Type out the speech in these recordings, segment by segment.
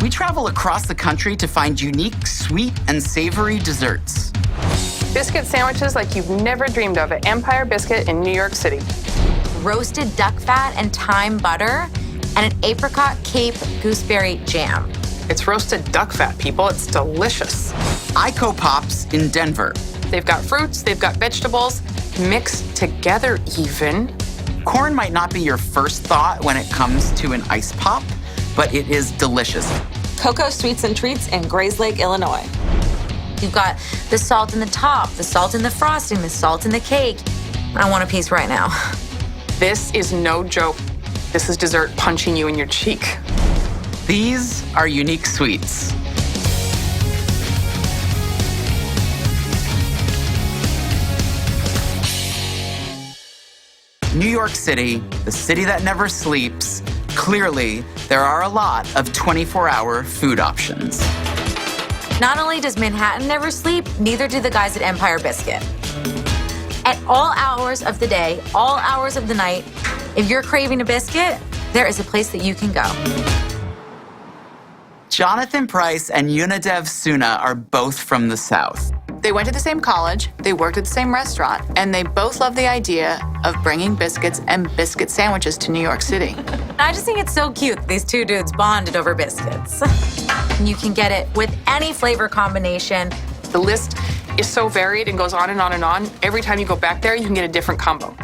We travel across the country to find unique, sweet, and savory desserts. Biscuit sandwiches like you've never dreamed of at Empire Biscuit in New York City. Roasted duck fat and thyme butter, and an apricot cape gooseberry jam. It's roasted duck fat, people. It's delicious. Ico Pops in Denver. They've got fruits, they've got vegetables, mixed together even. Corn might not be your first thought when it comes to an ice pop, but it is delicious. Cacao Sweets and Treats in Grays Lake, Illinois. You've got the salt in the top, the salt in the frosting, the salt in the cake. I want a piece right now. This is no joke. This is dessert punching you in your cheek. These are unique sweets. New York City, the city that never sleeps. Clearly, there are a lot of 24-hour food options. Not only does Manhattan never sleep, neither do the guys at Empire Biscuit. At all hours of the day, all hours of the night, if you're craving a biscuit, there is a place that you can go. Jonathan Price and Yunadev Suna are both from the South. They went to the same college, they worked at the same restaurant, and they both love the idea of bringing biscuits and biscuit sandwiches to New York City. I just think it's so cute that these two dudes bonded over biscuits. You can get it with any flavor combination. The list is so varied and goes on and on and on. Every time you go back there, you can get a different combo.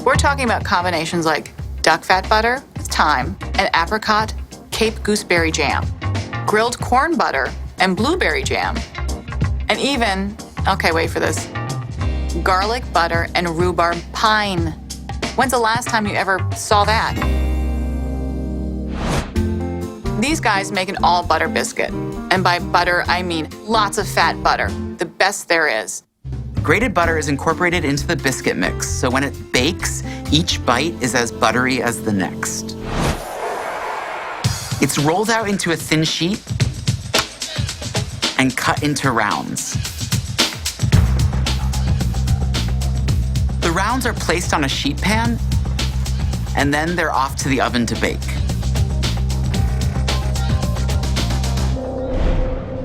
We're talking about combinations like duck fat butter with thyme and apricot cape gooseberry jam, grilled corn butter and blueberry jam, and even, okay, wait for this, garlic butter and rhubarb pine. When's the last time you ever saw that? These guys make an all butter biscuit. And by butter, I mean lots of fat butter, the best there is. Grated butter is incorporated into the biscuit mix, so when it bakes, each bite is as buttery as the next. It's rolled out into a thin sheet and cut into rounds. The rounds are placed on a sheet pan, and then they're off to the oven to bake.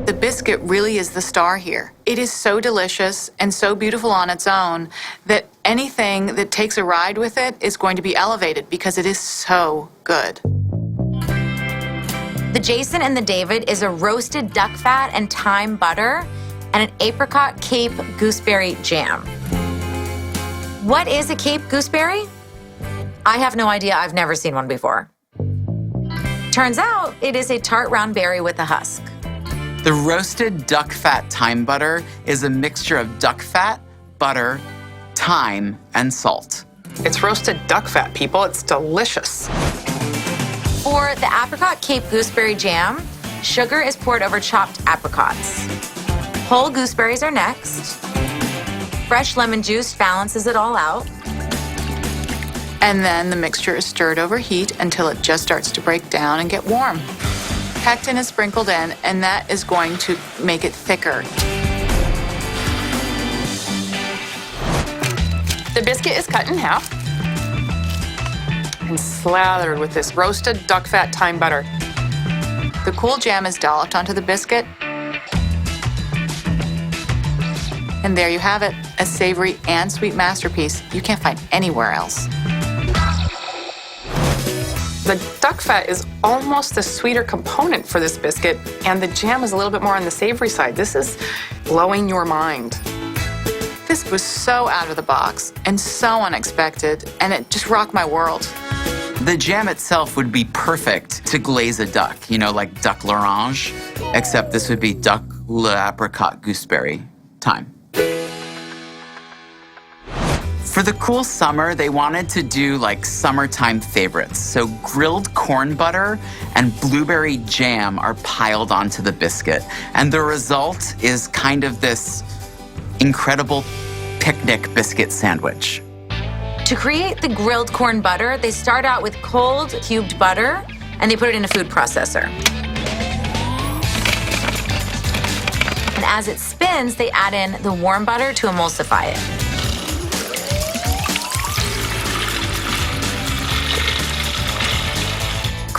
The biscuit really is the star here. It is so delicious and so beautiful on its own that anything that takes a ride with it is going to be elevated because it is so good. The Jason and the David is a roasted duck fat and thyme butter and an apricot cape gooseberry jam. What is a cape gooseberry? I have no idea. I've never seen one before. Turns out it is a tart round berry with a husk. The roasted duck fat thyme butter is a mixture of duck fat, butter, thyme, and salt. It's roasted duck fat, people. It's delicious. For the apricot cape gooseberry jam, sugar is poured over chopped apricots. Whole gooseberries are next. Fresh lemon juice balances it all out. And then the mixture is stirred over heat until it just starts to break down and get warm. Pectin is sprinkled in, and that is going to make it thicker. The biscuit is cut in half and slathered with this roasted duck fat thyme butter. The cool jam is dolloped onto the biscuit. And there you have it, a savory and sweet masterpiece you can't find anywhere else. The duck fat is almost the sweeter component for this biscuit, and the jam is a little bit more on the savory side. This is blowing your mind. This was so out of the box and so unexpected, and it just rocked my world. The jam itself would be perfect to glaze a duck, you know, like duck l'orange, except this would be duck l'apricot gooseberry thyme. For the cool summer, they wanted to do like summertime favorites. So grilled corn butter and blueberry jam are piled onto the biscuit. And the result is kind of this incredible picnic biscuit sandwich. To create the grilled corn butter, they start out with cold cubed butter and they put it in a food processor. And as it spins, they add in the warm butter to emulsify it.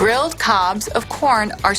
Grilled cobs of corn are